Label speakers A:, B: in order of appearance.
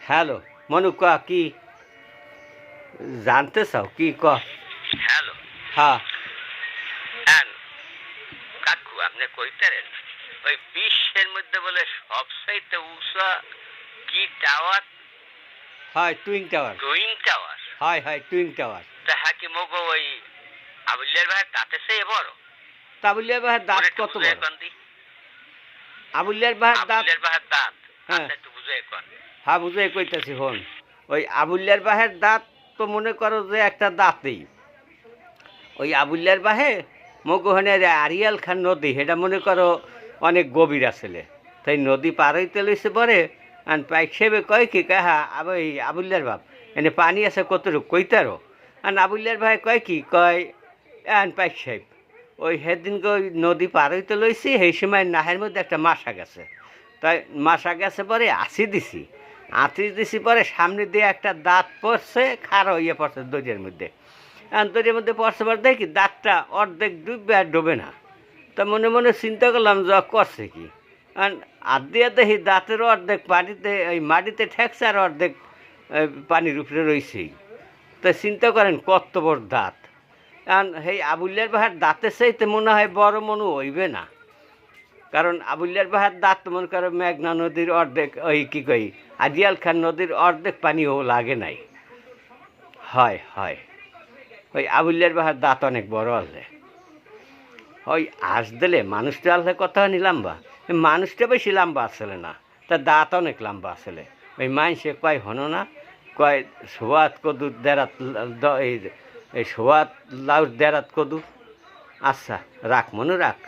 A: Hello Manu ক কি জানতে চাও কি ক?
B: হ্যালো।
A: হ্যাঁ
B: হ্যাঁ কাকু আপনি কইতারেন ওই বিশ্বের মধ্যে বলে সবচাইতে উঁচা কি টাওয়ার?
A: হয় টুইং টাওয়ার।
B: Twin tower.
A: হয় হয় টুইং টাওয়ার।
B: তাহা কি মগো ওই আবুল্লের ভাই তাতে সে বড়?
A: আবুলিয়ার বাহের দাঁত কত বড়? আবুলিয়ার বাহের দাঁত।
B: আবুল্লের ভাইয়ের দাঁত
A: হ্যাঁ
B: একটু বুঝে এখন।
A: হ্যাঁ বুঝে কইতাছি হন। ওই আবুলিয়ার বাহের দাঁত তো মনে করো যে একটা দাঁতেই। ওই আবুলিয়ার বাহে মগোহনের আরিয়াল খান নদী সেটা মনে করো অনেক গভীর আসলে, তাই নদী পার হইতে লইছে পরে আর পাইক সেবে কয় কি কাহা ওই আবুলিয়ার বাপ এনে পানি আছে কতটুকু কইতারো আর আবুলিয়ার ভাই কয় কি কয় আন পাইক সাহেব ওই সেদিনকে ওই নদী পার হইতে লইছি সেই সময় নাহের মধ্যে একটা মাসা গেছে, তাই মাসা গেছে পরে আঁচি দিছি পরে সামনে দিয়ে একটা দাঁত পড়ছে খাড়া হইয়া পড়ছে দরিয়ার মধ্যে। দরিয়ার মধ্যে পড়ছে পর দেখি দাঁতটা অর্ধেক ডুববে আর ডুবে না। তা মনে মনে চিন্তা করলাম যে করছে কি, আর দিয়ে দেখি দাঁতের অর্ধেক পানিতে ওই মাটিতে ঠেকছে আর অর্ধেক পানির উপরে রয়েছেই। তো চিন্তা করেন কত বড় দাঁত। কারণ সেই আবুলিয়ার বাহার দাঁতের চাইতে মনে হয় বড় মনে হইবে না, কারণ আবুলিয়ার বাহার দাঁত মনে করো মেঘনা নদীর অর্ধেক ওই কী কই আজিয়াল খান নদীর অর্ধেক পানিও লাগে নাই। হয় হয় ওই আবুলিয়ার বাহার দাঁত অনেক বড় আছে। ওই আঁশ দিলে মানুষটা আলাদা কথা নি লম্বা, মানুষটা বেশি লম্বা আসলে না, তার দাঁত অনেক লম্বা আসলে। ওই মানুষে কয় হনো না কয় সোয়াত কদু দেরাত এই সোয়াত লাউ দেরাত কদু। আচ্ছা রাখ মনে রাখ।